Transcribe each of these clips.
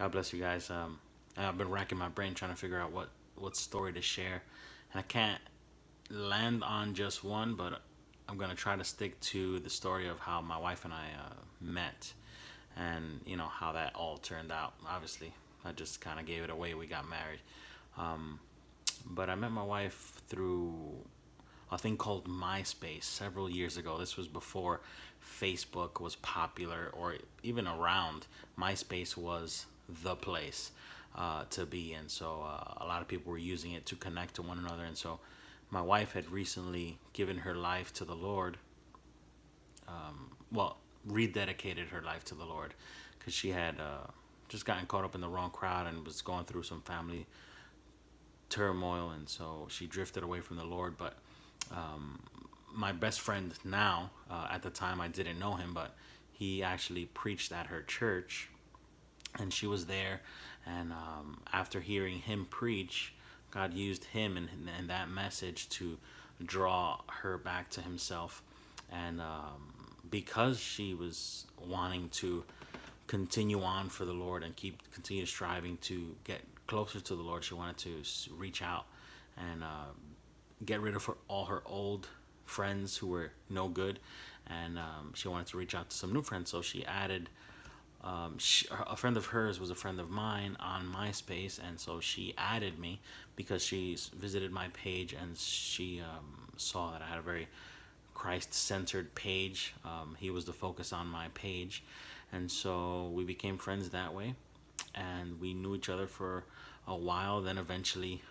God bless you guys. I've been racking my brain trying to figure out what story to share, and I can't land on just one, but I'm gonna try to stick to the story of how my wife and I met, and how that all turned out. Obviously, I just kind of gave it away. We got married, but I met my wife through a thing called MySpace several years ago. This was before Facebook was popular or even around. MySpace was the place to be in. So a lot of people were using it to connect to one another. And so my wife had recently given her life to the Lord. Well, rededicated her life to the Lord because she had just gotten caught up in the wrong crowd and was going through some family turmoil. And so she drifted away from the Lord. But my best friend now, at the time I didn't know him, but he actually preached at her church, and she was there. And after hearing him preach, God used him and that message to draw her back to Himself. And because she was wanting to continue on for the Lord and continue striving to get closer to the Lord, she wanted to reach out and get rid of all her old friends who were no good, and she wanted to reach out to some new friends. So she added a friend of hers was a friend of mine on MySpace, and so she added me because she visited my page and she saw that I had a very Christ-centered page. He was the focus on my page, and so we became friends that way, and we knew each other for a while. Then eventually,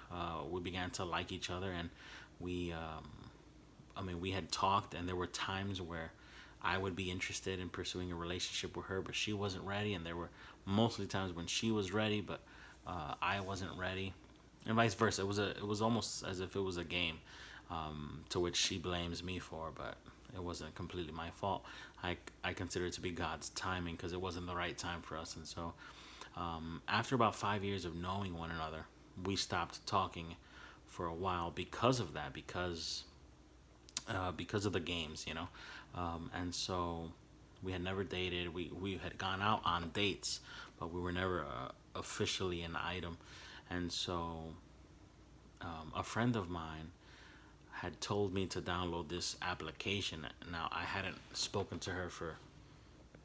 we began to like each other, and we, we had talked, and there were times where I would be interested in pursuing a relationship with her, but she wasn't ready, and there were mostly times when she was ready, but I wasn't ready, and vice versa. It was almost as if it was a game, to which she blames me for, but it wasn't completely my fault. I consider it to be God's timing because it wasn't the right time for us, and so after about 5 years of knowing one another, we stopped talking for a while because of that, because of the games, and so we had never dated. We had gone out on dates, but we were never officially an item. And so a friend of mine had told me to download this application. Now, I hadn't spoken to her for,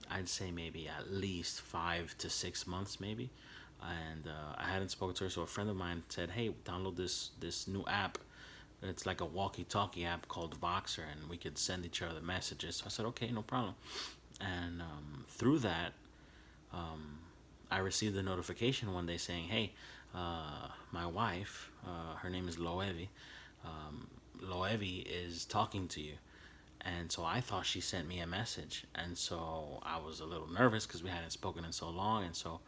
I'd say, maybe at least 5 to 6 months, maybe. And I hadn't spoken to her, so a friend of mine said, "Hey, download this new app. It's like a walkie-talkie app called Voxer, and we could send each other messages." So I said, "Okay, no problem." And through that, I received a notification one day saying, "Hey, my wife, her name is Loevi. Loevi is talking to you." And so I thought she sent me a message, and so I was a little nervous because we hadn't spoken in so long, and so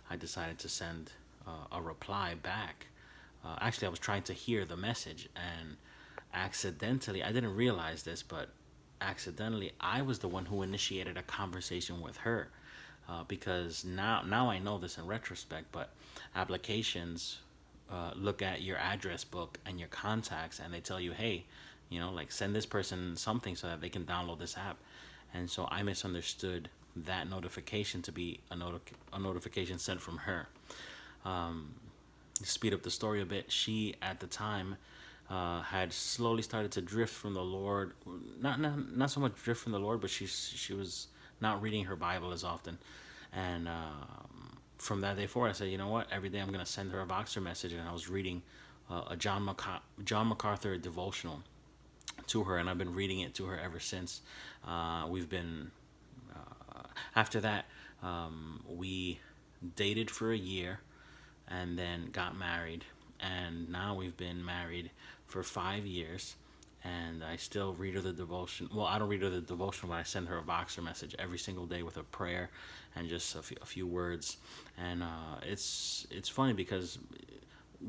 I decided to send a reply back. Actually, I was trying to hear the message, and accidentally, I didn't realize this, but accidentally, I was the one who initiated a conversation with her. Because now I know this in retrospect, but applications look at your address book and your contacts, and they tell you, "Hey, like send this person something so that they can download this app." And so I misunderstood that notification to be a notification sent from her. To speed up the story a bit, she at the time had slowly started to drift from the Lord. Not so much drift from the Lord, but she was not reading her Bible as often. And from that day forward, I said, "You know what? Every day I'm gonna send her a Voxer message." And I was reading a John MacArthur devotional to her, and I've been reading it to her ever since. We've been After that, we dated for a year and then got married, and now we've been married for 5 years. And I still read her the devotion. Well, I don't read her the devotion, but I send her a Voxer message every single day with a prayer and just a few words. And it's funny because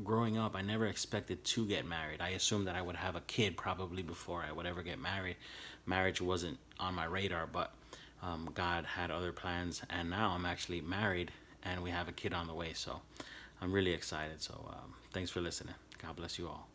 growing up, I never expected to get married. I assumed that I would have a kid probably before I would ever get married. Marriage wasn't on my radar, but God had other plans, and now I'm actually married, and we have a kid on the way. So I'm really excited. So thanks for listening. God bless you all.